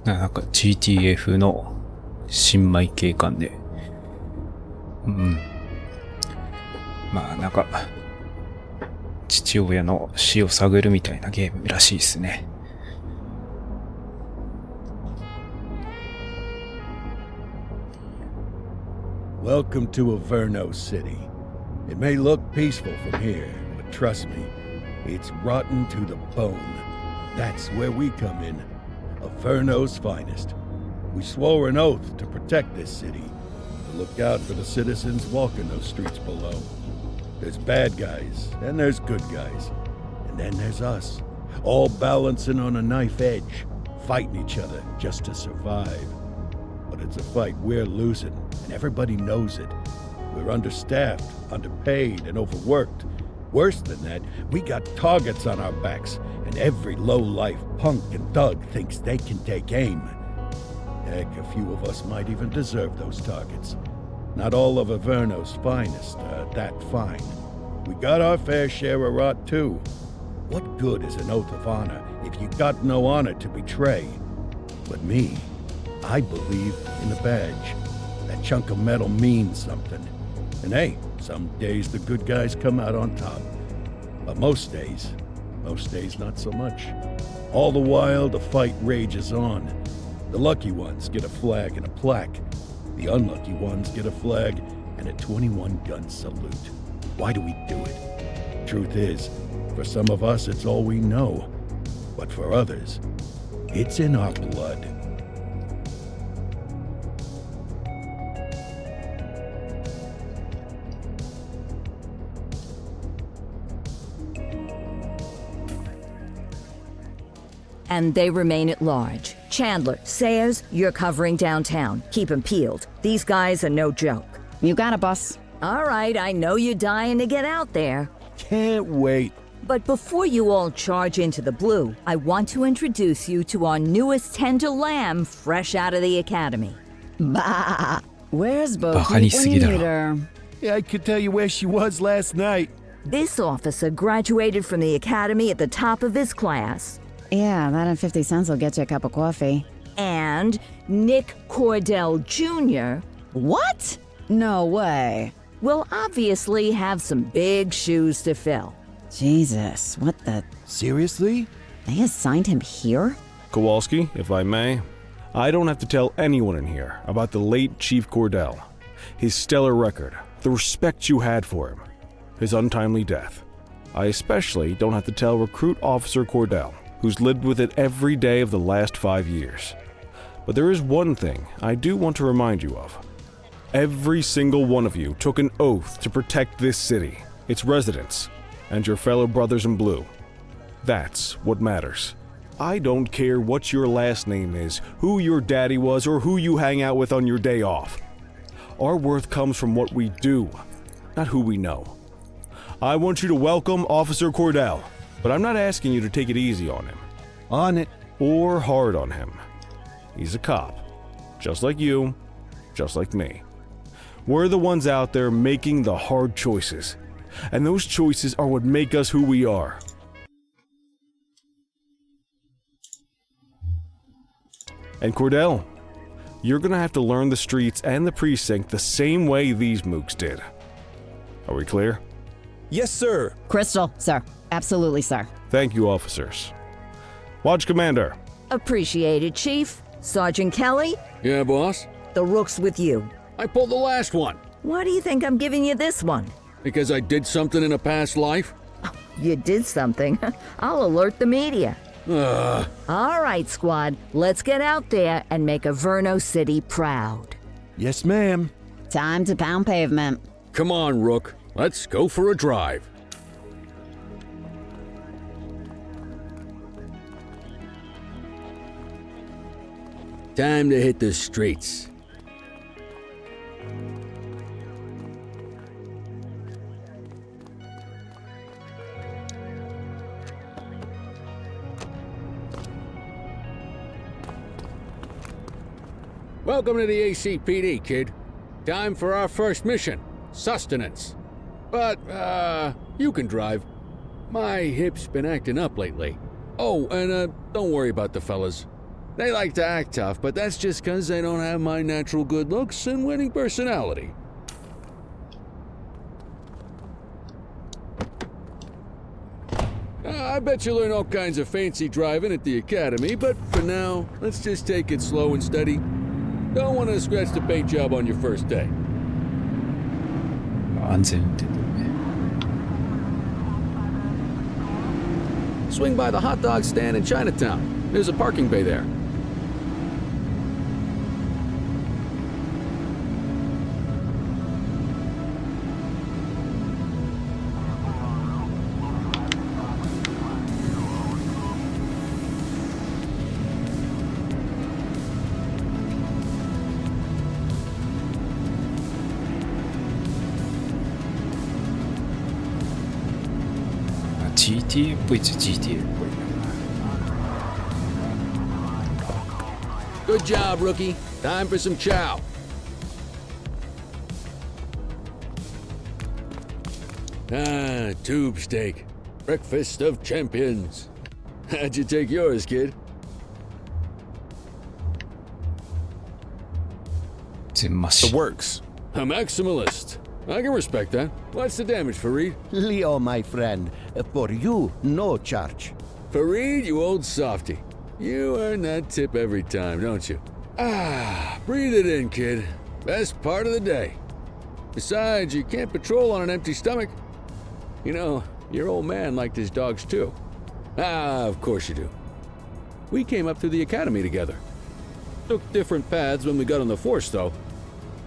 なんか GTF の新米警官で。まあなんか、父親の死を探るみたいなゲームらしいですね。Welcome to Averno City. It may look peaceful from here, but trust me, it's rotten to the bone. That's where we come in. Averno's finest. We swore an oath to protect this city, to look out for the citizens walking those streets below. There's bad guys, and there's good guys. And then there's us, all balancing on a knife edge, fighting each other just to survive. But it's a fight we're losing, and everybody knows it. We're understaffed, underpaid, and overworked. Worse than that, we got targets on our backs, and every low-life punk and thug thinks they can take aim. Heck, a few of us might even deserve those targets. Not all of Averno's finest are that fine. We got our fair share of rot, too. What good is an oath of honor if you got no honor to betray? But me, I believe in the badge. That chunk of metal means something. And hey, some days the good guys come out on top. But most days not so much. All the while, the fight rages on. The lucky ones get a flag and a plaque. The unlucky ones get a flag and a 21-gun salute. Why do we do it? Truth is, for some of us, it's all we know. But for others, it's in our blood. And they remain at large. Chandler, Sayers, you're covering downtown. Keep 'em peeled. These guys are no joke. You got it, boss. All right, I know you're dying to get out there. Can't wait. But before you all charge into the blue, I want to introduce you to our newest tender lamb fresh out of the academy. Bah! Where's Bo? バカにしすぎだろ。 Yeah, I could tell you where she was last night. This officer graduated from the academy at the top of his class. Yeah, that and 50 cents will get you a cup of coffee. And Nick Cordell Jr. What? No way. will obviously have some big shoes to fill. Jesus, what the... Seriously? They assigned him here? Kowalski, if I may, I don't have to tell anyone in here about the late Chief Cordell, his stellar record, the respect you had for him, his untimely death. I especially don't have to tell Recruit Officer Cordell, who's lived with it every day of the last 5 years. But there is one thing I do want to remind you of. Every single one of you took an oath to protect this city, its residents, and your fellow brothers in blue. That's what matters. I don't care what your last name is, who your daddy was, or who you hang out with on your day off. Our worth comes from what we do, not who we know. I want you to welcome Officer Cordell, but I'm not asking you to take it easy on him. On it. Or hard on him. He's a cop, just like you, just like me. We're the ones out there making the hard choices, and those choices are what make us who we are. And Cordell, you're gonna have to learn the streets and the precinct the same way these mooks did. Are we clear? Yes, sir. Crystal, sir. Absolutely, sir. Thank you, officers. Watch Commander. Appreciated, Chief. Sergeant Kelly, Yeah, boss? the rook's with you. I pulled the last one. Why do you think I'm giving you this one? Because I did something in a past life? You did something. I'll alert the media. All right, squad. Let's get out there and make Averno City proud. Yes, ma'am. Time to pound pavement. Come on, Rook. Let's go for a drive. Time to hit the streets. Welcome to the ACPD, kid. Time for our first mission, sustenance. But, you can drive. My hip's been acting up lately. Oh, and, don't worry about the fellas. They like to act tough, but that's just because they don't have my natural good looks and winning personality. I bet you learn all kinds of fancy driving at the academy, but for now, let's just take it slow and steady. Don't want to scratch the paint job on your first day. 安全運転だよね。 Swing by the hot dog stand in Chinatown. There's a parking bay there. GTA っぽいっちゃ GTA っぽいな。 Good job, rookie. Time for some chow. Ah, tube steak. Breakfast of champions. How'd you take yours, kid? 全マ The シ。 works. A maximalist. I can respect that. What's the damage, Fareed? Leo, my friend, for you, no charge. Fareed, you old softy. You earn that tip every time, don't you? Ah, breathe it in, kid. Best part of the day. Besides, you can't patrol on an empty stomach. You know, your old man liked his dogs too. Ah, of course you do. We came up through the academy together. Took different paths when we got on the force, though.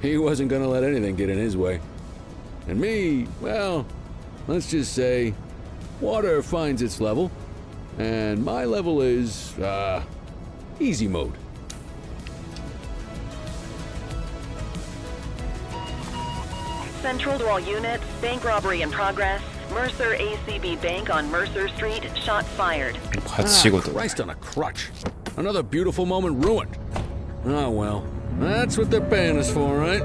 He wasn't gonna let anything get in his way. And me, well, let's just say, water finds its level, and my level is, easy mode. Central to all units, bank robbery in progress. Mercer ACB Bank on Mercer Street, shots fired. 初仕事。 Christ on a crutch. Another beautiful moment ruined. Oh well, that's what they're paying us for, right?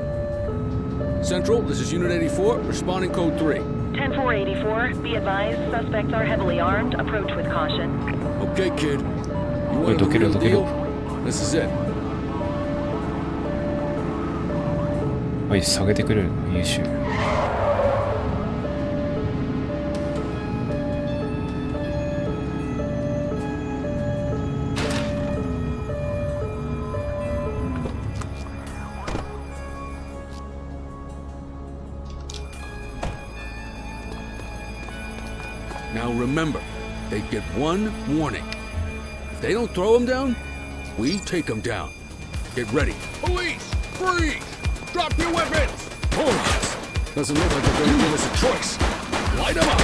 Central, this is Unit 84, responding code 3. 10-484, be advised, suspects are heavily armed. Approach with caution. Okay, kid. You want the Look at it, real look at it. deal? This is it. はい、下げてくれるの優秀。 Now remember, they get one warning. If they don't throw them down, we take them down. Get ready. Police! Freeze! Drop your weapons! Hold on. Doesn't look like they're going to give us a choice. Light them up!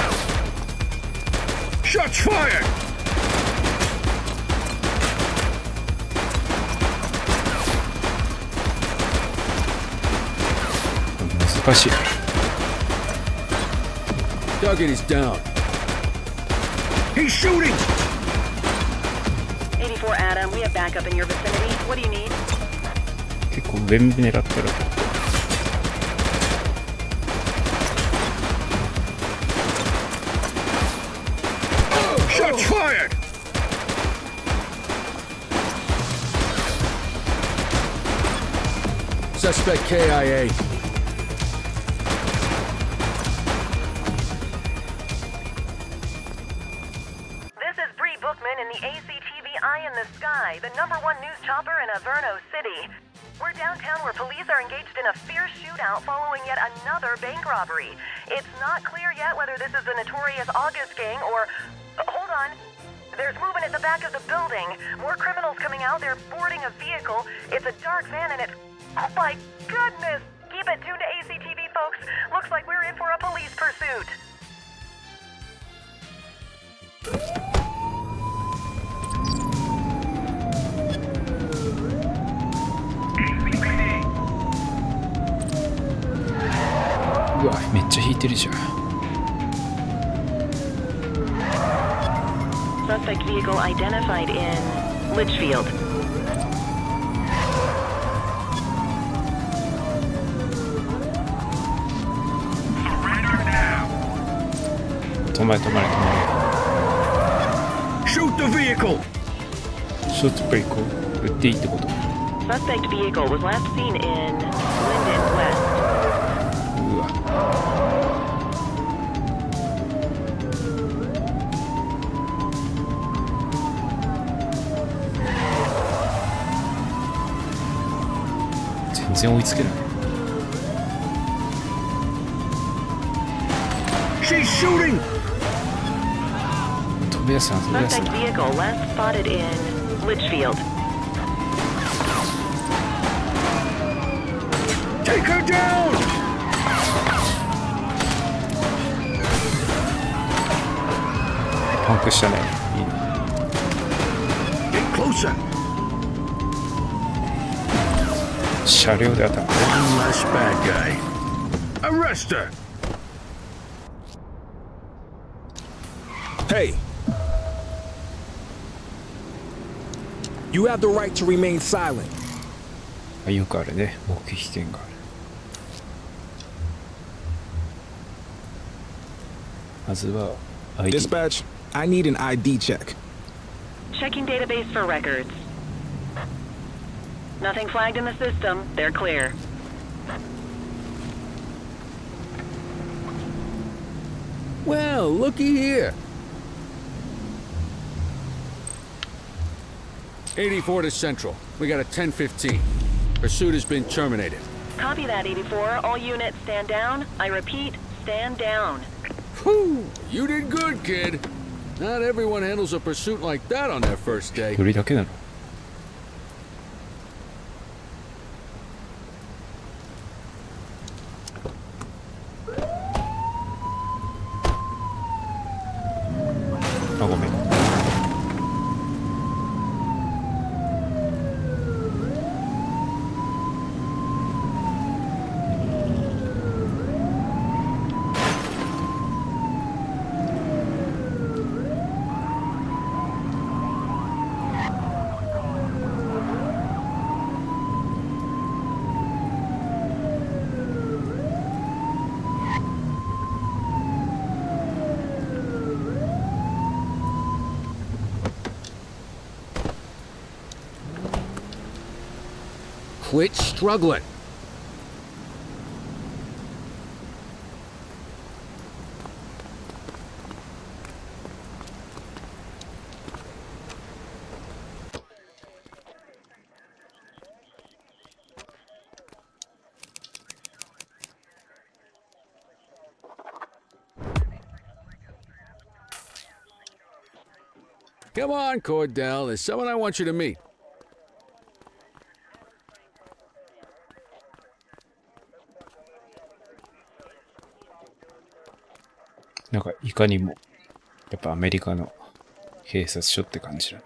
Shots fired! It's 難しい。 Target is down. He's shooting! 84 Adam, we have backup in your vicinity. What do you need? 結構上狙ったら。 Shots fired! Suspect KIA. This is Bree Bookman in the ACTV Eye in the Sky, the #1 news chopper in Averno City. We're downtown where police are engaged in a fierce shootout following yet another bank robbery. It's not clear yet whether this is the notorious August gang or... hold on. There's movement at the back of the building. More criminals coming out. They're boarding a vehicle. It's a dark van and it's... oh my goodness! Keep it tuned to ACTV, folks. Looks like we're in for a police pursuit. うわ、めっちゃ引いてるじゃん。 Suspect vehicle identified in Litchfield. 止まれ止まれ止ま Shoot the vehicle! れ。ショートブレイク。売っていいってこと？ Suspect vehicle was last seen in Linden West. うわ。全然追いつけない。 She's shooting! 飛び出すな、飛び出す Suspect な。 vehicle last spotted in Litchfield. Take her down! パンクしたね。いいね。 Get closer! 車両で当たる。 One less bad guy. Arrest her! Hey! You have the right to remain silent. あ、よくあるね。目撃権がある。まずは ID。 Dispatch, I need an ID check. Checking database for records. Nothing flagged in the system. They're clear. Well, looky here. 84 to Central. We got a 10:15. Pursuit has been terminated. Copy that, 84. All units stand down. I repeat, stand down. Whew, you did good, kid. Not everyone handles a pursuit like that on their first day. 一人だけなの？あ、ごめん。Quit struggling. Come on, Cordell. There's someone I want you to meet. なんかいかにもやっぱアメリカの警察署って感じだな。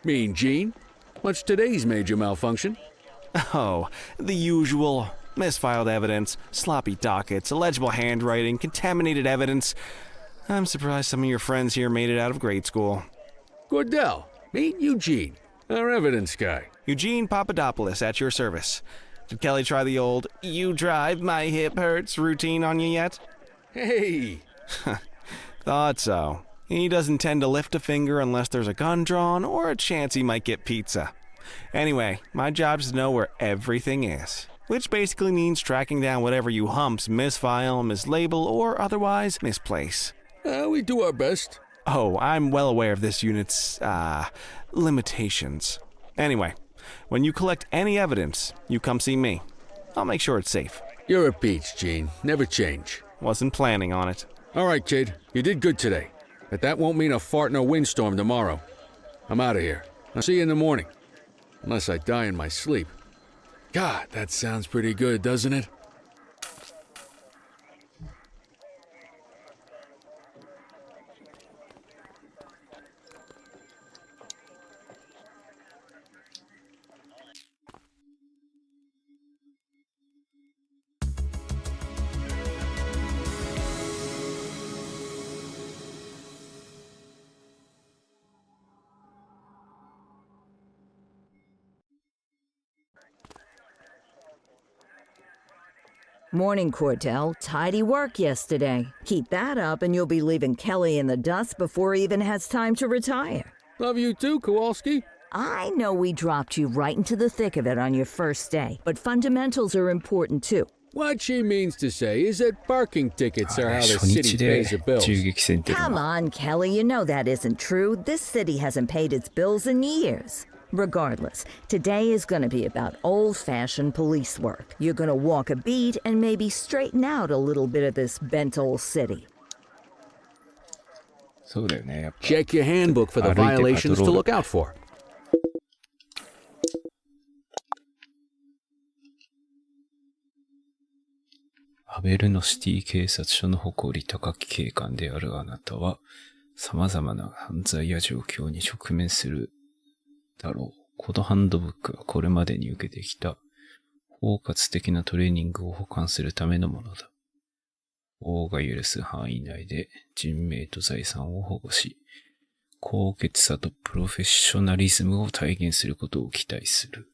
Mean Gene? What's today's major malfunction? Oh, the usual. Misfiled evidence, sloppy dockets, illegible handwriting, contaminated evidence. I'm surprised some of your friends here made it out of grade school. Cordell, meet Eugene, our evidence guy. Eugene Papadopoulos at your service. Did Kelly try the old, you drive, my hip hurts routine on you yet? Hey! Thought so. He doesn't tend to lift a finger unless there's a gun drawn or a chance he might get pizza. Anyway, my job's to know where everything is, which basically means tracking down whatever you humps misfile, mislabel, or otherwise misplace. We do our best. Oh, I'm well aware of this unit's, limitations. Anyway, when you collect any evidence, you come see me. I'll make sure it's safe. You're a peach, Gene. Never change. Wasn't planning on it. All right, kid. You did good today. But that won't mean a fart in a windstorm tomorrow. I'm out of here. I'll see you in the morning. Unless I die in my sleep. God, that sounds pretty good, doesn't it? Morning, Cordell. Tidy work yesterday. Keep that up and you'll be leaving Kelly in the dust before he even has time to retire. Love you too, Kowalski. I know we dropped you right into the thick of it on your first day, but fundamentals are important too. What she means to say is that parking tickets are how the 初 city 日で pays the bills. 銃撃戦っていうの Come は on, Kelly, you know that isn't true. This city hasn't paid its bills in years. Regardless, today is going to be about old-fashioned police work. You're going to walk a beat and maybe straighten out a little bit of this bent old city. そうだよね。やっぱ Check your handbook for the 歩いて violations パト to ロール look out for. アベルノシティ警察署の誇り高き警官であるあなたは、様々な犯罪や状況に直面するだろう。このハンドブックはこれまでに受けてきた包括的なトレーニングを補完するためのものだ。法が許す範囲内で人命と財産を保護し、高潔さとプロフェッショナリズムを体現することを期待する。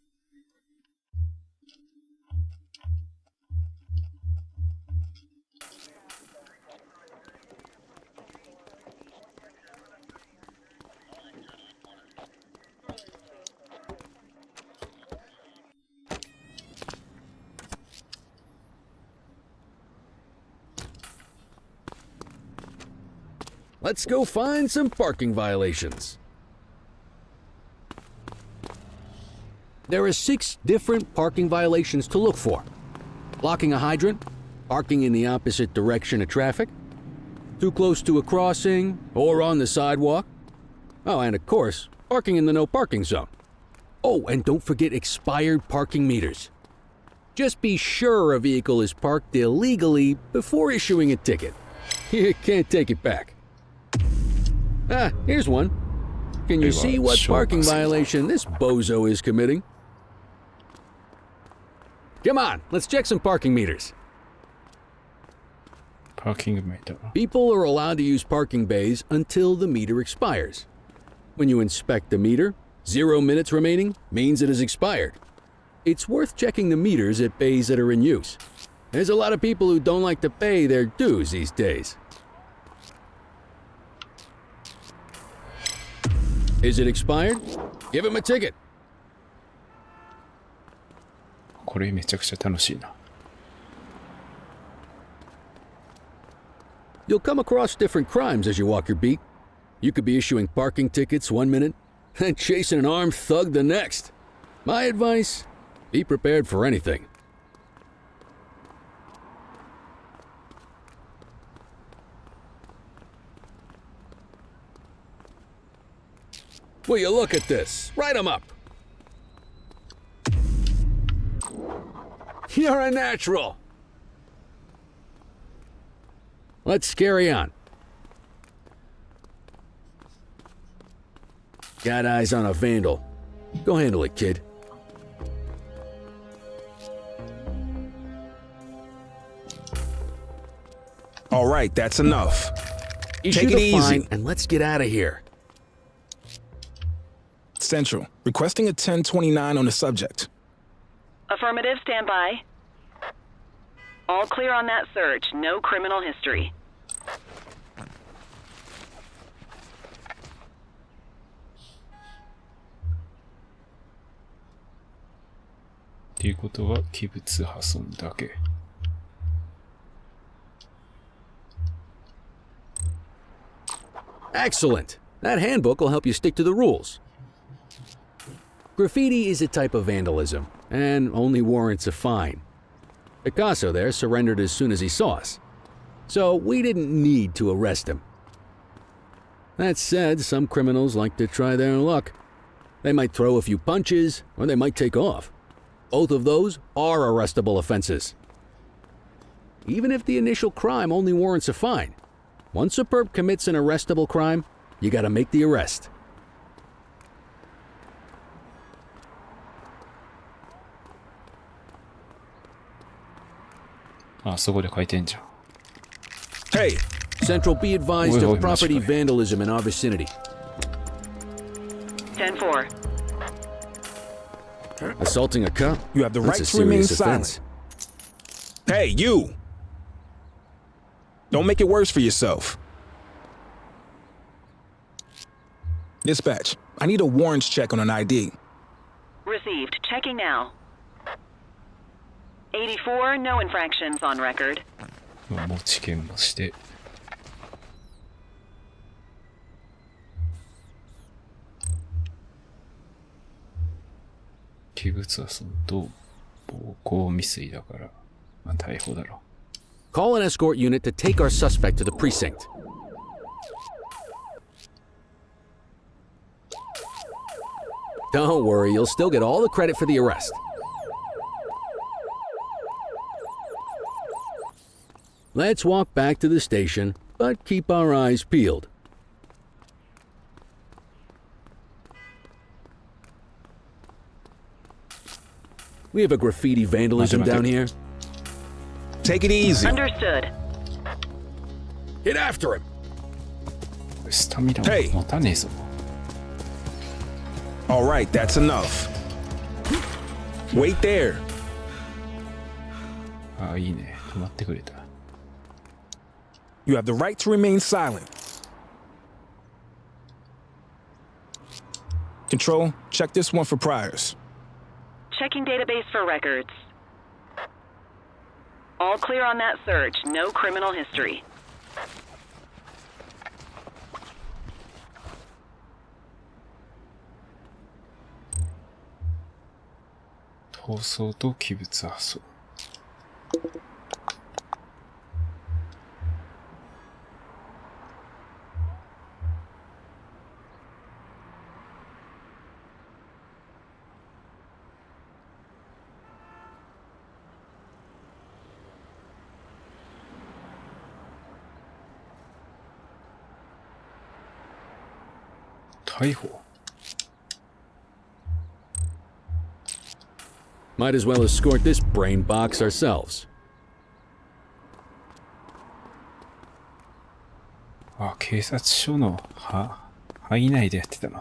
Let's go find some parking violations. There are 6 different parking violations to look for. Blocking a hydrant, parking in the opposite direction of traffic, too close to a crossing or on the sidewalk. Oh, and of course, parking in the no parking zone. Oh, and don't forget expired parking meters. Just be sure a vehicle is parked illegally before issuing a ticket. You can't take it back. Ah, here's one. Can you see what parking violation this bozo is committing? Come on, let's check some parking meters. パーキングメーター。 People are allowed to use parking bays until the meter expires. When you inspect the meter, 0 minutes remaining means it has expired. It's worth checking the meters at bays that are in use. There's a lot of people who don't like to pay their dues these days. Is it expired? Give him a ticket. これめちゃくちゃ楽しいな。 You'll come across different crimes as you walk your beat. You could be issuing parking tickets 1 minute and chasing an armed thug the next. My advice, be prepared for anything. Will you look at this? Write 'em up. You're a natural. Let's carry on. Got eyes on a vandal. Go handle it, kid. All right, that's enough. Issue Take it the easy. fine and let's get out of here. Central, requesting a 1029 on the subject. Affirmative, stand by. All clear on that search. No criminal history. っていうことは器物破損だけ。 Excellent. That handbook will help you stick to the rules. Graffiti is a type of vandalism, and only warrants a fine. Picasso there surrendered as soon as he saw us, so we didn't need to arrest him. That said, some criminals like to try their luck. They might throw a few punches, or they might take off. Both of those are arrestable offenses. Even if the initial crime only warrants a fine, once a perp commits an arrestable crime, you gotta make the arrest. Ah, そこで書いてんじゃん。 Hey, Central, be advised Wait, of wait, property wait. vandalism in our vicinity. 10-4. Assaulting a cop? you have the right That's a to remain serious offense. silent. Hey, you! Don't make it worse for yourself. Dispatch, I need a warrants check on an ID. Received. Checking now. 84, no infractions on record. 持ち券もして。器物はそのと暴行未遂だから、まあ逮捕だろ。 Call an escort unit to take our suspect to the precinct. Don't worry, you'll still get all the credit for the arrest. Let's walk back to the station, but keep our eyes peeled. We have a graffiti vandalism down here. Take it easy. Understood. Get after him! スタミナも持たねえぞ。 All right, that's enough. Wait there. ああ、いいね。止まってくれた。 You have the right to remain silent. Control, check this one for priors. Checking database for records. All clear on that search. No criminal history. 逃走と器物破損。逮捕 Might as well escort this brain box ourselves. あ、警察署の範囲内でやってたな。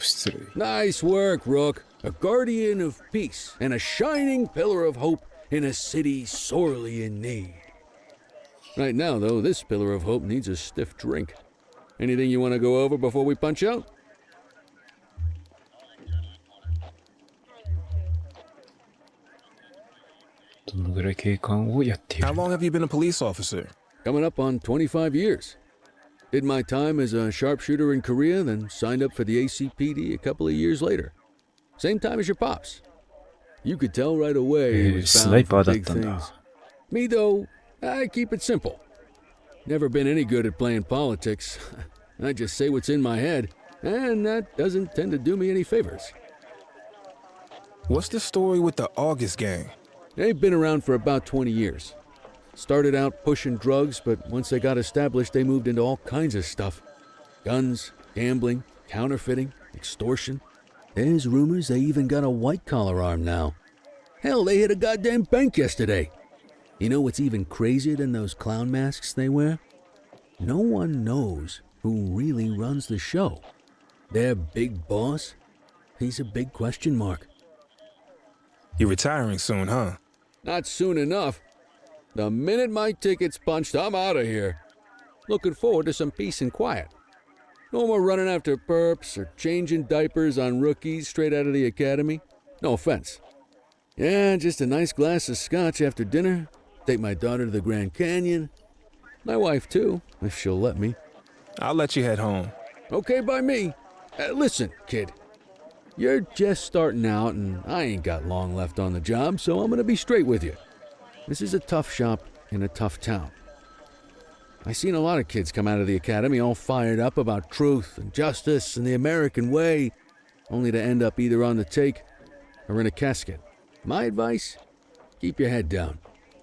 失礼。 Nice work, Rook. A guardian of peace and a shining pillar of hope in a city sorely in need. Right now, though, this pillar of hope needs a stiff drink. Anything you want to go over before we punch out? どのぐらい警官をやっている How long have you been a police officer? Coming up on 25 years. Did my time as a sharpshooter in Korea, then signed up for the ACPD a couple of years later. Same time as your pops. You could tell right away he was bound for big things. Me, though, I keep it simple. Never been any good at playing politics. I just say what's in my head, and that doesn't tend to do me any favors. What's the story with the August gang? They've been around for about 20 years. Started out pushing drugs, but once they got established, they moved into all kinds of stuff. Guns, gambling, counterfeiting, extortion. There's rumors they even got a white-collar arm now. Hell, they hit a goddamn bank yesterday. You know what's even crazier than those clown masks they wear? No one knows who really runs the show. Their big boss? He's a big question mark. You're retiring soon, huh? Not soon enough. The minute my ticket's punched, I'm out of here. Looking forward to some peace and quiet. No more running after perps or changing diapers on rookies straight out of the academy. No offense. Yeah, just a nice glass of scotch after dinner. Take my daughter to the Grand Canyon. My wife, too, if she'll let me. I'll let you head home. Okay by me. Listen, kid. You're just starting out, and I ain't got long left on the job, so I'm gonna be straight with you. This is a tough shop in a tough town. I seen a lot of kids come out of the academy all fired up about truth and justice and the American way, only to end up either on the take or in a casket. My advice? keep your head down.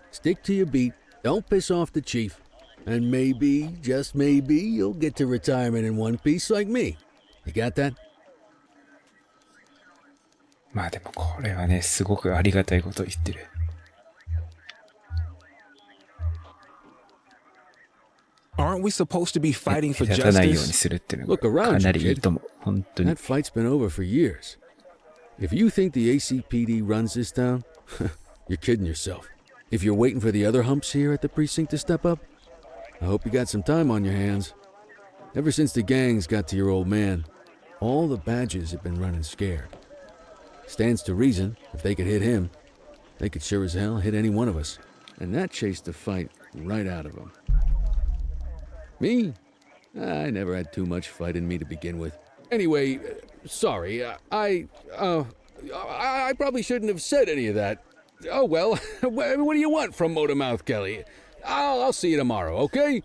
Stick to your beat, don't piss off the chief, and maybe, just maybe, you'll get to retirement in one piece like me. You got that? まあでもこれはね、すごくありがたいことを言ってる。Aren't we supposed to be fighting for 目立たないように justice? するっていうの Look が around か you, なりいい kid. と思う。本当に That。fight's been over for years. If you think the ACPD runs this town, you're kidding yourself. If you're waiting for the other humps here at the precinct to step up, I hope you got some time on your hands. Ever since the gangs got to your old man, all the badges have been running scared. Stands to reason, if they could hit him, they could sure as hell hit any one of us. And that chased the fight right out of them. Me? I never had too much fight in me to begin with. Anyway, sorry, I probably shouldn't have said any of that. Oh well, what do you want from Motormouth Kelly? I'll see you tomorrow, okay?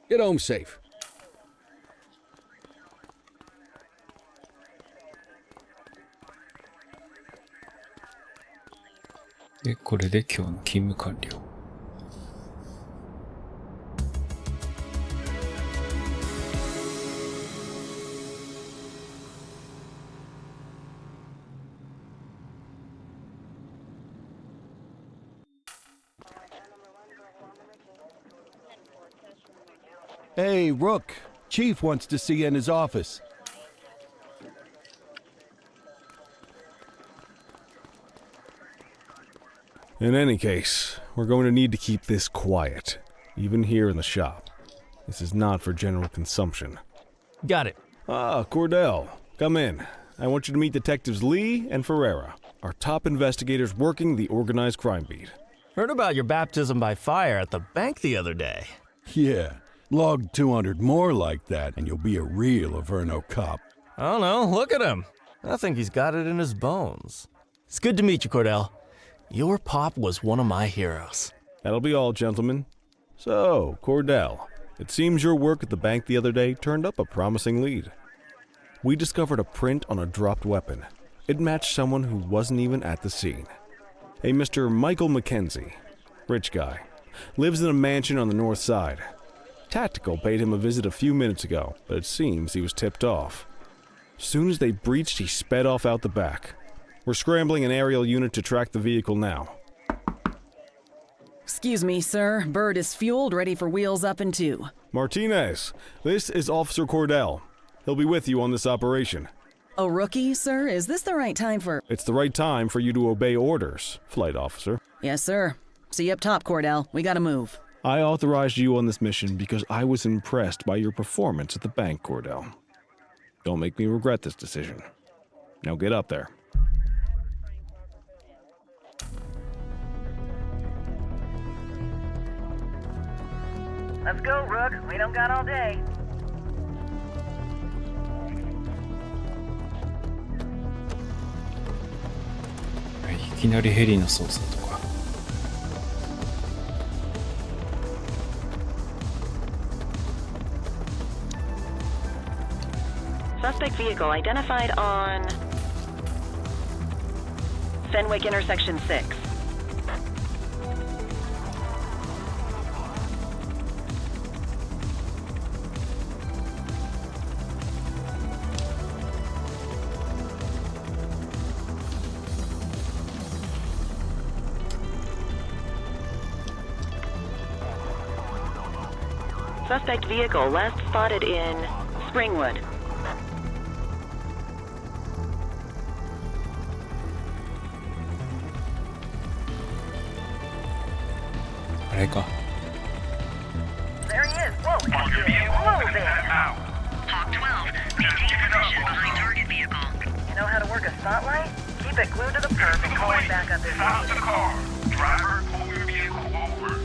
Get home safe. で、これで今日の勤務完了。Hey, Rook. Chief wants to see you in his office. In any case, we're going to need to keep this quiet, even here in the shop. This is not for general consumption. Got it. Ah, Cordell, come in. I want you to meet Detectives Lee and Ferreira, our top investigators working the organized crime beat. Heard about your baptism by fire at the bank the other day. Yeah. Log 200 more like that, and you'll be a real Averno cop. I don't know, look at him. I think he's got it in his bones. It's good to meet you, Cordell. Your pop was one of my heroes. That'll be all, gentlemen. So, Cordell, it seems your work at the bank the other day turned up a promising lead. We discovered a print on a dropped weapon. It matched someone who wasn't even at the scene. A Mr. Michael McKenzie, rich guy, lives in a mansion on the north side. Tactical paid him a visit a few minutes ago, but it seems he was tipped off. Soon as they breached, he sped off out the back. We're scrambling an aerial unit to track the vehicle now. Excuse me, sir. Bird is fueled, ready for wheels up in 2. Martinez, this is Officer Cordell. He'll be with you on this operation. A rookie, sir? Is this the right time for... It's the right time for you to obey orders, Flight Officer. Yes, sir. See you up top, Cordell. We gotta move. I authorized you on this mission because I was impressed by your performance at the bank, Cordell. Don't make me regret this decision. Now get up there. Let's go, Rook. We don't got all day. いきなりヘリの操作とか。Suspect vehicle identified on Fenwick Intersection 6. Suspect vehicle last spotted in Springwood. あれか。There he is. Whoa, whoa there. Hawk 12, maintain position behind target vehicle. You know how to work a spotlight? Keep it glued to the perp and call it back up if Stop the car. Driver, pull your vehicle over.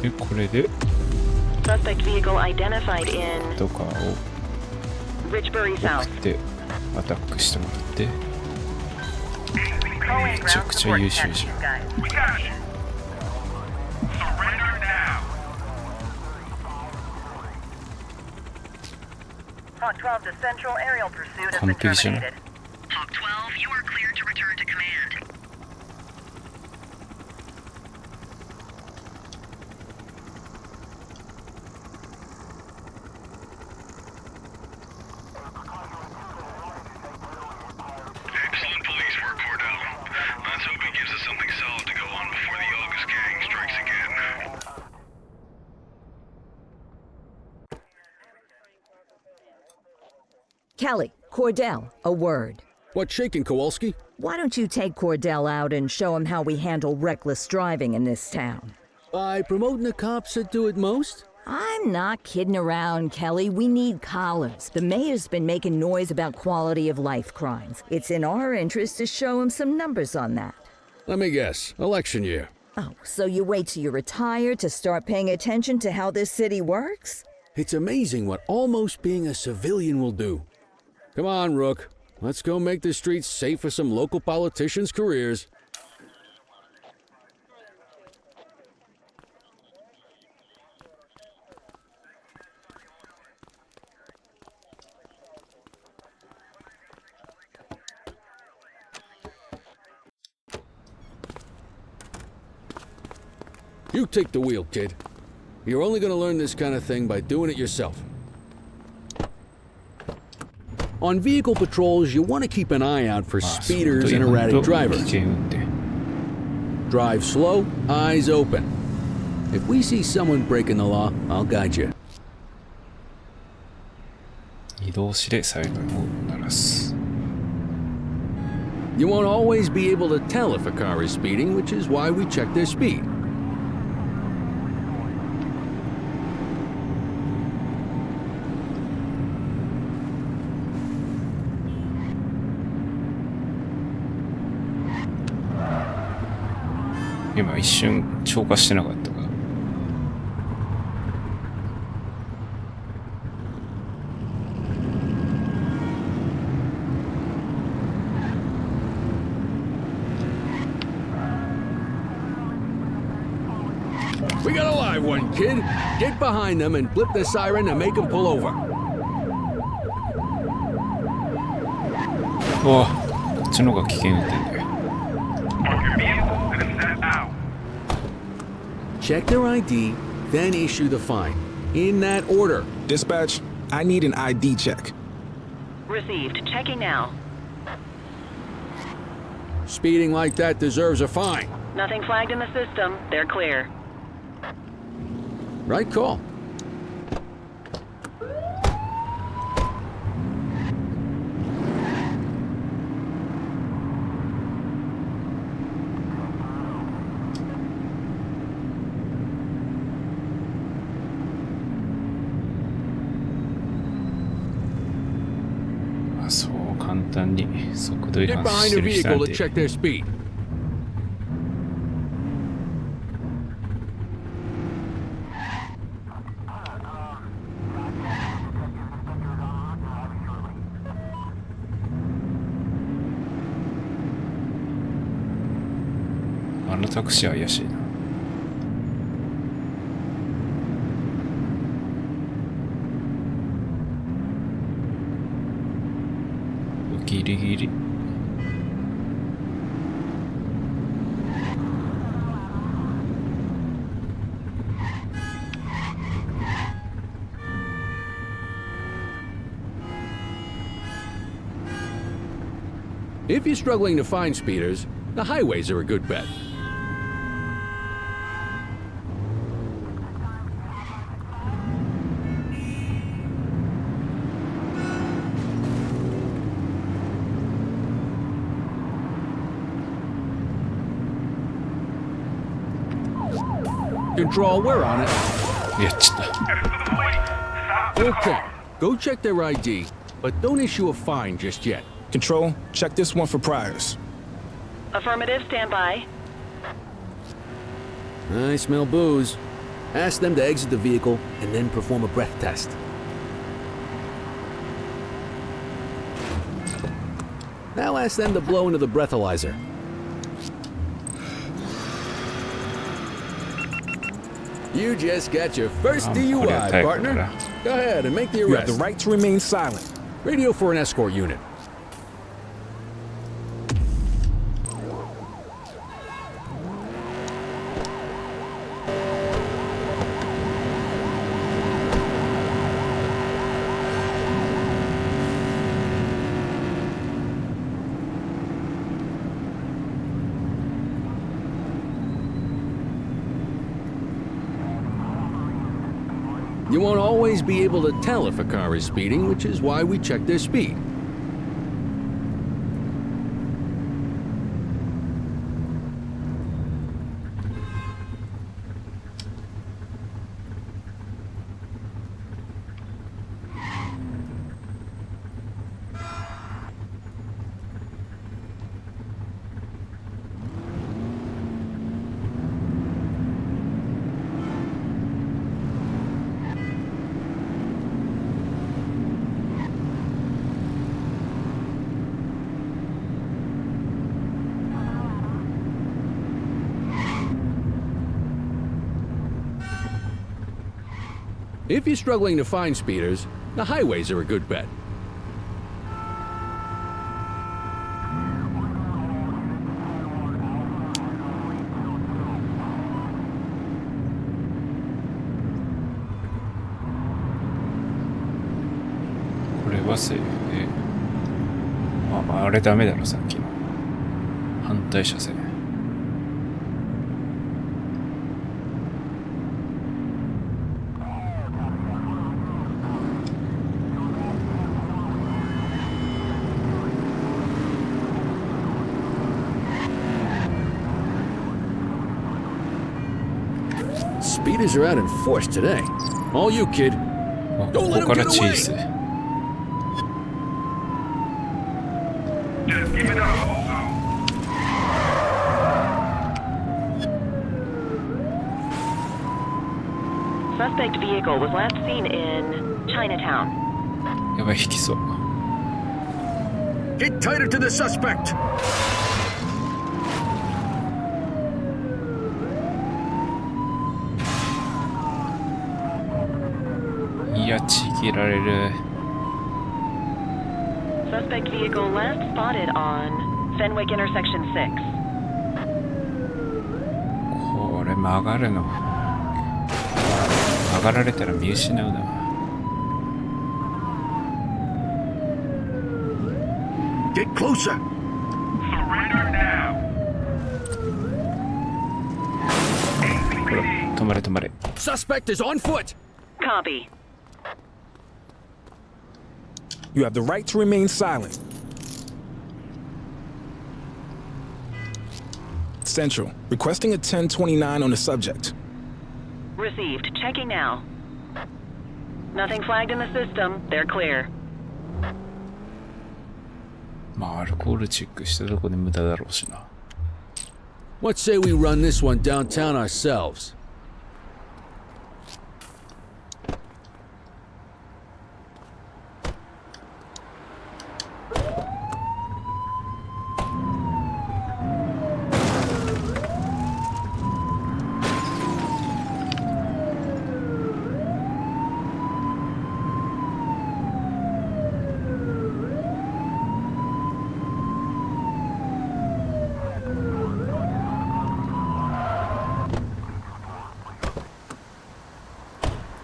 で、これで Suspect vehicle identified in とかを Richbury South. 送ってアタックしてもらって。 Calling めちゃ ground くちゃ support 優 to 秀 catch じゃ these ん。 guys. We got you. Surrender now. Hawk 12 to Central aerial pursuit has been 完璧じゃん。 terminated. Hawk 12, you are cleared to return to command. Kelly, Cordell, a word. What's shaking, Kowalski? Why don't you take Cordell out and show him how we handle reckless driving in this town? By promoting the cops that do it most? I'm not kidding around, Kelly. We need collars. The mayor's been making noise about quality of life crimes. It's in our interest to show him some numbers on that. Let me guess. Election year. Oh, so you wait till you retire to start paying attention to how this city works? It's amazing what almost being a civilian will do. Come on, Rook. Let's go make the streets safe for some local politicians' careers. You take the wheel, kid. You're only going to learn this kind of thing by doing it yourself. On vehicle patrols, you want to keep an eye out for speeders and erratic drivers. Drive slow, eyes open. If we see someone breaking the law, I'll guide you. 移動しでサイレンを鳴らす。 You won't always be able to tell if a car is speeding, which is why we check their speed. 今一瞬超過してなかったか。 We got a live one, kid. Get behind them and blip the siren to make them pull over. うわ、こっちの方が危険運転だよ。 Park your vehicle and step out. Check their ID, then issue the fine. In that order. Dispatch, I need an ID check. Received. Checking now. Speeding like that deserves a fine. Nothing flagged in the system. They're clear. Right call. Ah, そう簡単に速度違 Get 反 behind して a る人な vehicle ん to て check their speed. Ah, あのタクシー怪しいな。ギリギリ。 If you're struggling to find speeders, the highways are a good bet. Control, we're on it. やっちゃった。 Headed to the police. Stop the Okay, car. go check their ID, but don't issue a fine just yet. Control, check this one for priors. Affirmative. Stand by. I smell booze. Ask them to exit the vehicle and then perform a breath test. Now ask them to blow into the breathalyzer. You just got your first DUI, partner. Go ahead and make the You have the arrest. right to remain silent. Radio for an escort unit. You won't always be able to tell if a car is speeding, which is why we check their speed. If you're struggling to find speeders, the highways are a good bet. Ah, あれダメだろ、さっきの。反対車線。Speeders are out in force today. All you, kid. あ、ここからチーズ。Just give it up. Suspect vehicle was last seen in Chinatown. やばい、引きそう。Get tighter to the suspect! いや、ちぎられる。Suspect vehicle last spotted on Fenwick Intersection 6. これ曲がるの。曲がられたら見失うな。Get closer! Surrender now. ほら、止まれ止まれ。 Suspect is on foot! Copy. You have the right to remain silent. Central, requesting a 1029 on the subject. Received. Checking now. Nothing flagged in the system. They're clear. まあ、アルコールチェックしたとこで無駄だろうしな。What say we run this one downtown ourselves?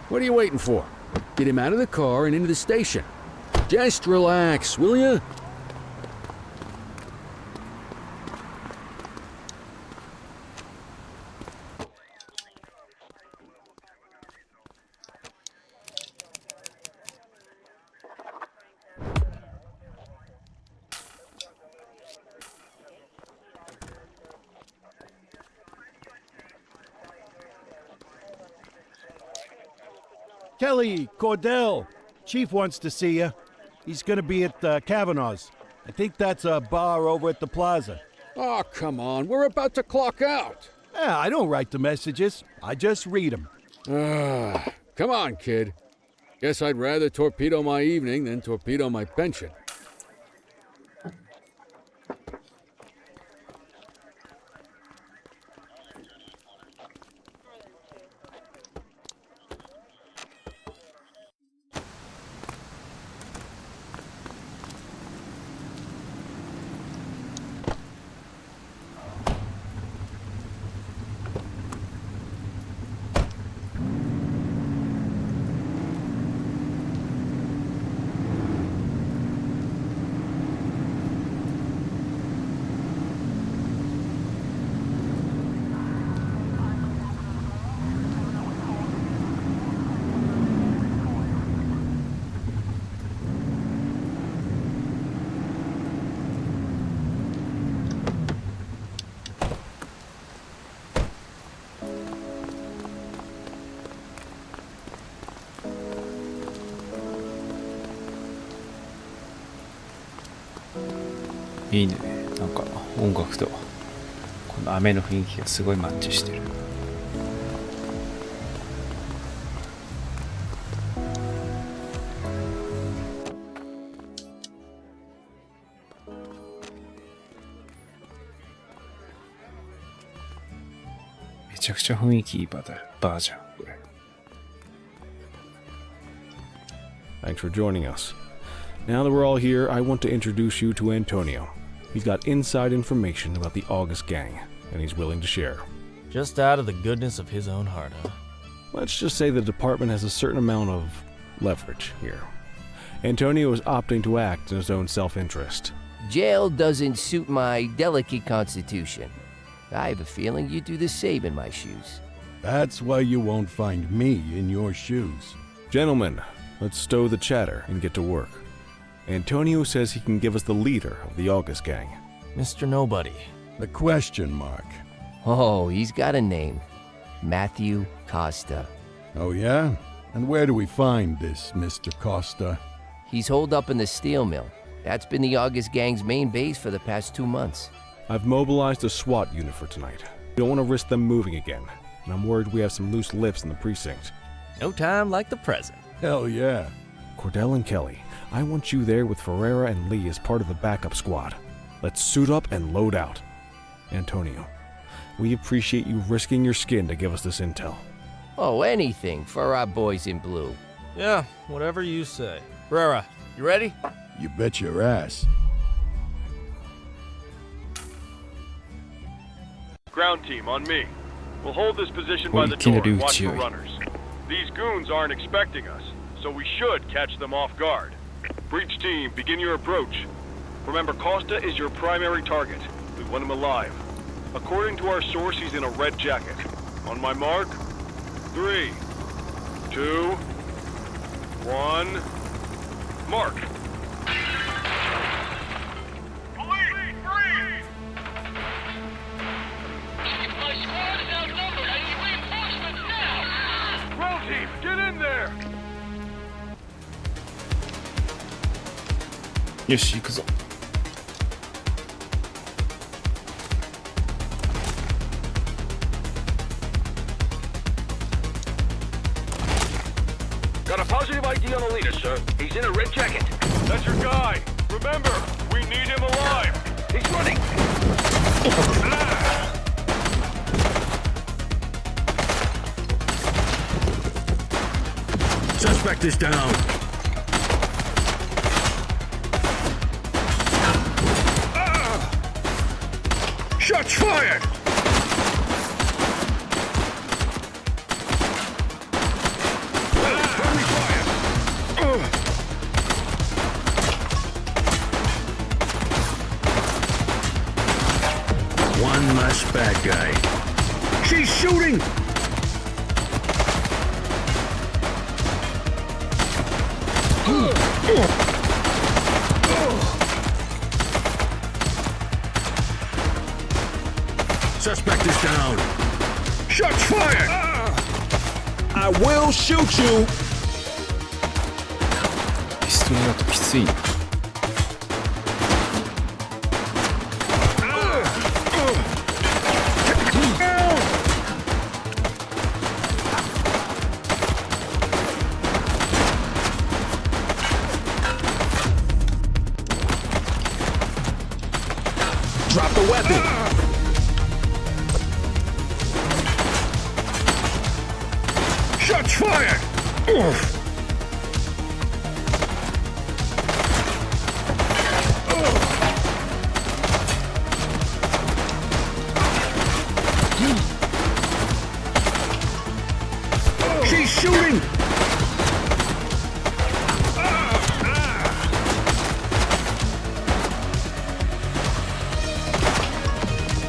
What are you waiting for? Get him out of the car and into the station. Just relax, will ya? Kelly, Cordell. Chief wants to see you. He's gonna be at Kavanaugh's. I think that's a bar over at the plaza. Oh, come on. We're about to clock out. Yeah, I don't write the messages. I just read them. Come on, kid. Guess I'd rather torpedo my evening than torpedo my pension. いいね。なんか音楽とこの雨の雰囲気がすごいマッチしてる。めちゃくちゃ雰囲気いいバーじゃんこれ。Thanks for joining us. Now that we're all here, I want to introduce you to Antonio. He's got inside information about the August gang, and he's willing to share. Just out of the goodness of his own heart, huh? Let's just say the department has a certain amount of leverage here. Antonio is opting to act in his own self-interest. Jail doesn't suit my delicate constitution. I have a feeling you'd do the same in my shoes. That's why you won't find me in your shoes. Gentlemen, let's stow the chatter and get to work. Antonio says he can give us the leader of the August gang. Mr. Nobody. The question mark. Oh, he's got a name. Matthew Costa. Oh, yeah? And where do we find this Mr. Costa? He's holed up in the steel mill. That's been the August gang's main base for the past 2 months. I've mobilized a SWAT unit for tonight. We don't want to risk them moving again, and I'm worried we have some loose lips in the precinct. No time like the present. Hell yeah. Cordell and Kelly, I want you there with Ferreira and Lee as part of the backup squad. Let's suit up and load out. Antonio, we appreciate you risking your skin to give us this intel. Oh, anything for our boys in blue. Yeah, whatever you say. Ferreira, you ready? You bet your ass. Ground team, on me. We'll hold this position by the door and watch the runners. These goons aren't expecting us, so we should catch them off guard. Breach team, begin your approach. Remember, Costa is your primary target. We want him alive. According to our source, he's in a red jacket. On my mark, 3, 2, 1, mark. Police, freeze! My squad is outnumbered. I need reinforcements now! Roll team, get in there! よし、行くぞ。Got a positive ID on the leader, sir. He's in a red jacket. That's your guy. Remember, we need him alive. He's running. Suspect is down. Shots fired! Friendly fire! One less bad guy. She's shooting! Suspect is down. Shots fired! I will shoot you! ピストルだときついな。Drop the weapon! Shots fired! She's shooting!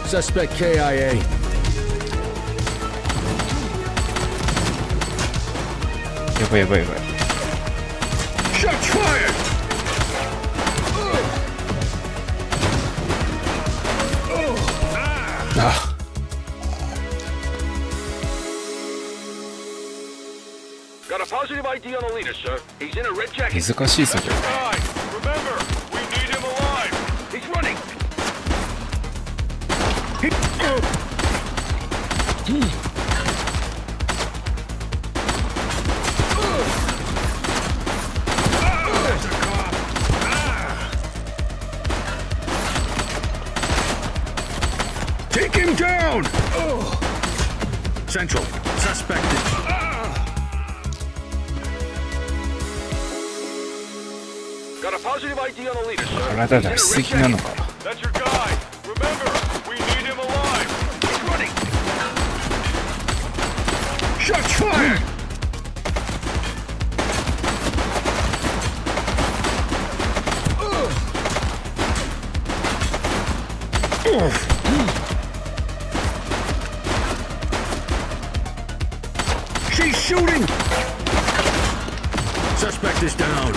Suspect KIA.やばい。Shots fired! Got a positive ID on the leader, sir. He's in a red jacket. 難しいぞこれ。 Remember, we need him alive. He's running. Take him down! Central, suspected. Got a positive ID on the leader, sir. 体出しすぎなのか。 That's your guy. Remember, we need him alive. He's running! Shots fired! She's shooting! Suspect is down.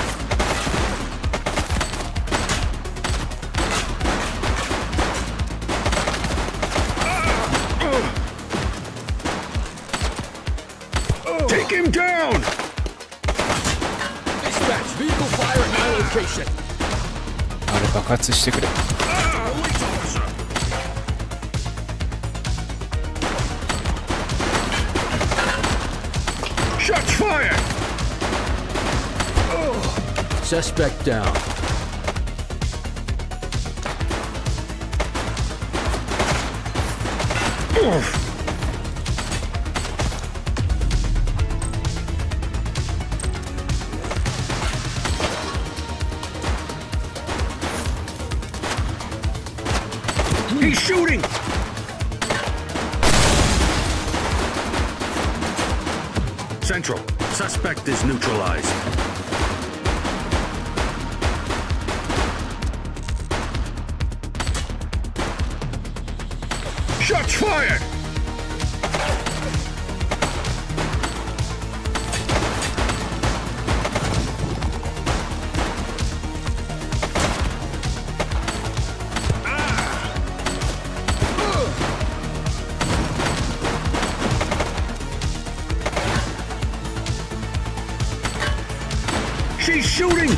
Take him down! Dispatch, vehicle fire at my location. あれ爆発してくれ。 Police officer! Shots fired! Suspect down. He's shooting! Central, suspect is neutralized. Shots fired! She's shooting!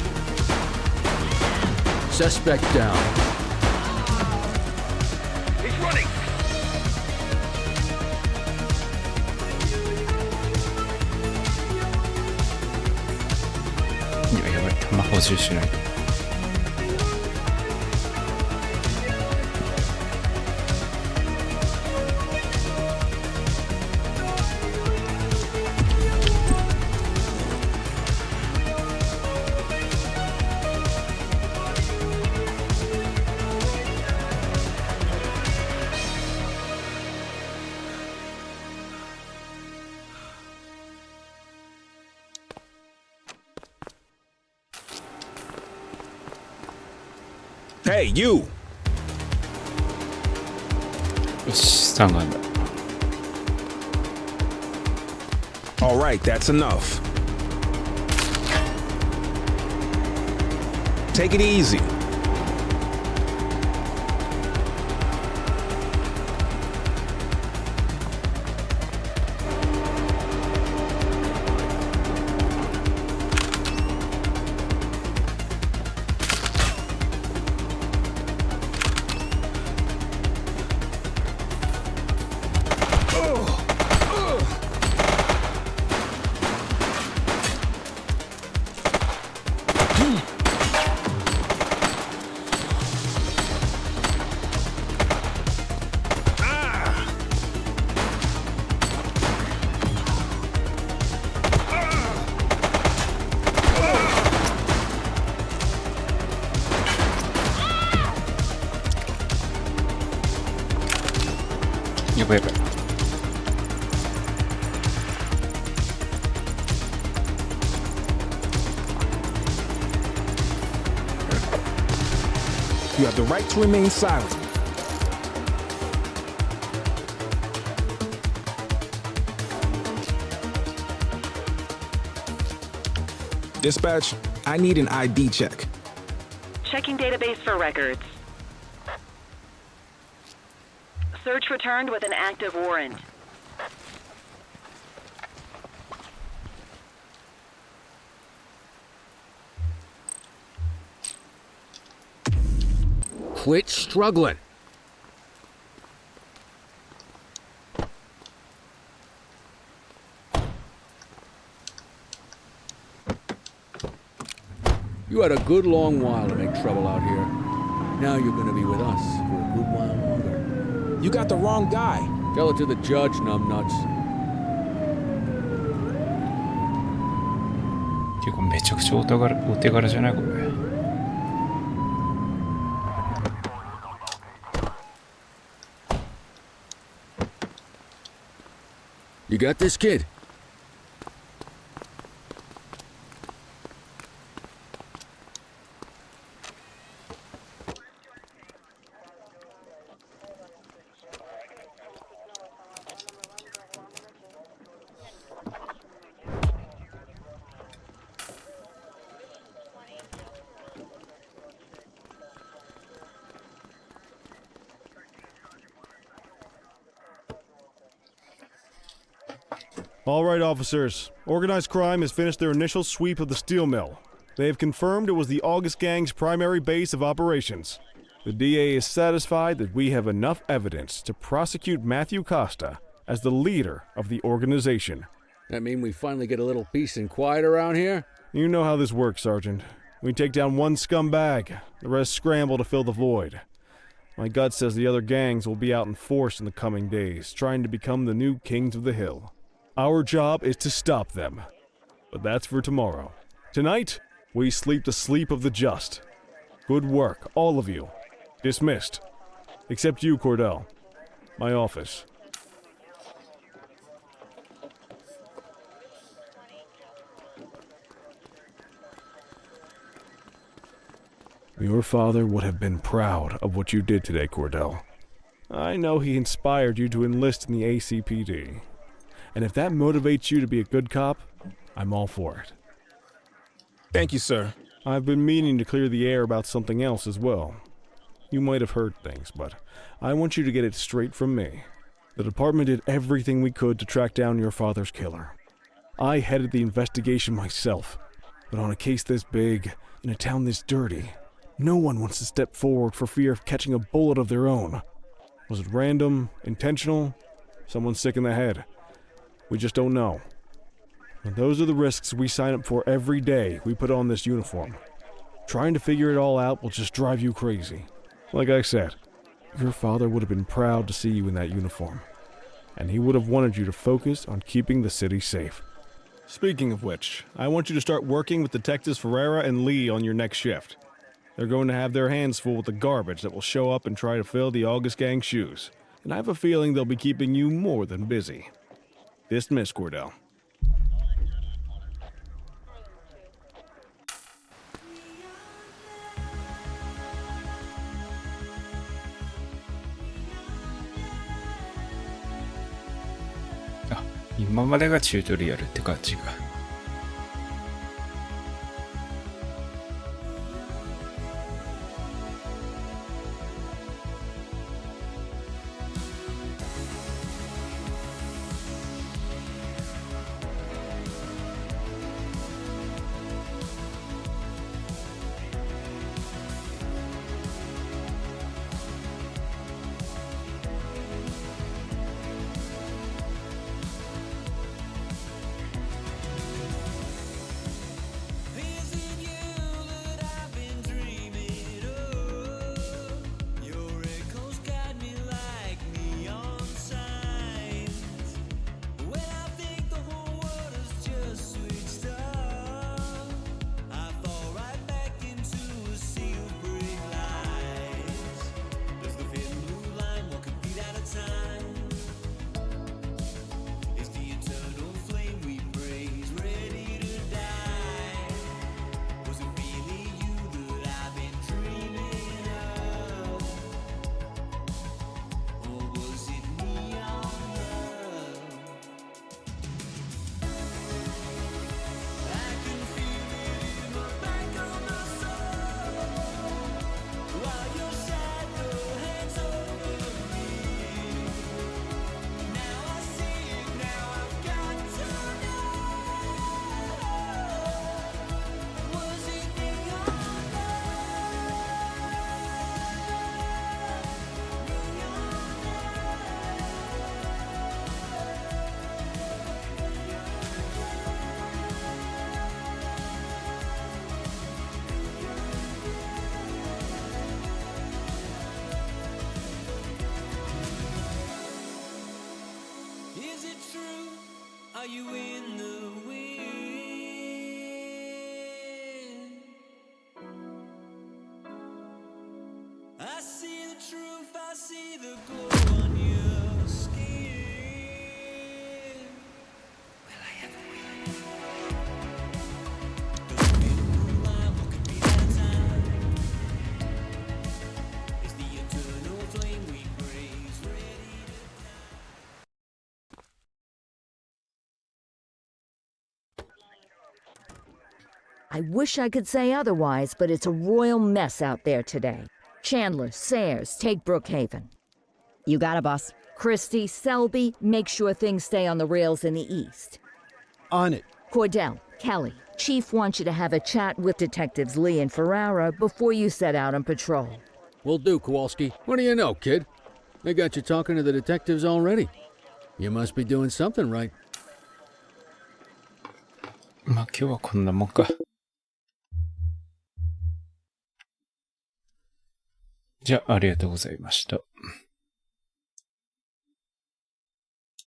Suspect down. He's running! いや、やばい。弾補充しないと。Hey, you! よし、スタンガンだ。 All right, that's enough. Take it easy.やばいやばい。 You have the right to remain silent. Dispatch, I need an ID check. Checking database for records. Search returned with an active warrant. Quit struggling. You had a good long while to make trouble out here. Now you're gonna be with us for a good while longer. You got the wrong guy. Tell it to the judge, numbnuts. 結構めちゃくちゃお手柄じゃないこれ。You got this, kid? All right, officers. Organized crime has finished their initial sweep of the steel mill. They have confirmed it was the August Gang's primary base of operations. The DA is satisfied that we have enough evidence to prosecute Matthew Costa as the leader of the organization. That mean we finally get a little peace and quiet around here? You know how this works, Sergeant. We take down one scumbag, the rest scramble to fill the void. My gut says the other gangs will be out in force in the coming days, trying to become the new kings of the hill. Our job is to stop them. But that's for tomorrow. Tonight, we sleep the sleep of the just. Good work, all of you. Dismissed. Except you, Cordell. My office. Your father would have been proud of what you did today, Cordell. I know he inspired you to enlist in the ACPD. And if that motivates you to be a good cop, I'm all for it. Thank you, sir. I've been meaning to clear the air about something else as well. You might have heard things, but I want you to get it straight from me. The department did everything we could to track down your father's killer. I headed the investigation myself, but on a case this big, in a town this dirty, no one wants to step forward for fear of catching a bullet of their own. Was it random, intentional, someone sick in the head? We just don't know. And those are the risks we sign up for every day we put on this uniform. Trying to figure it all out will just drive you crazy. Like I said, your father would have been proud to see you in that uniform. And he would have wanted you to focus on keeping the city safe. Speaking of which, I want you to start working with Detectives Ferreira and Lee on your next shift. They're going to have their hands full with the garbage that will show up and try to fill the August Gang's shoes. And I have a feeling they'll be keeping you more than busy. Dismiss, Cordell. Ah, 今までがチュートリアルって感じが。is it true? Are you in the wind? I see the truth, I see the glow on your skin. Well, I have a will. Does it remind what could be that time? Is the eternal flame we praise ready to I wish I could say otherwise, but it's a royal mess out there today. Chandler, Sayers, take Brookhaven. You got it, boss. Christie, Selby, make sure things stay on the rails in the east. On it. Cordell, Kelly, Chief wants you to have a chat with Detectives Lee and Ferrara before you set out on patrol. Will do, Kowalski. What do you know, kid? They got you talking to the detectives already. You must be doing something right. まあ今日はこんなもんか。じゃあ、ありがとうございました。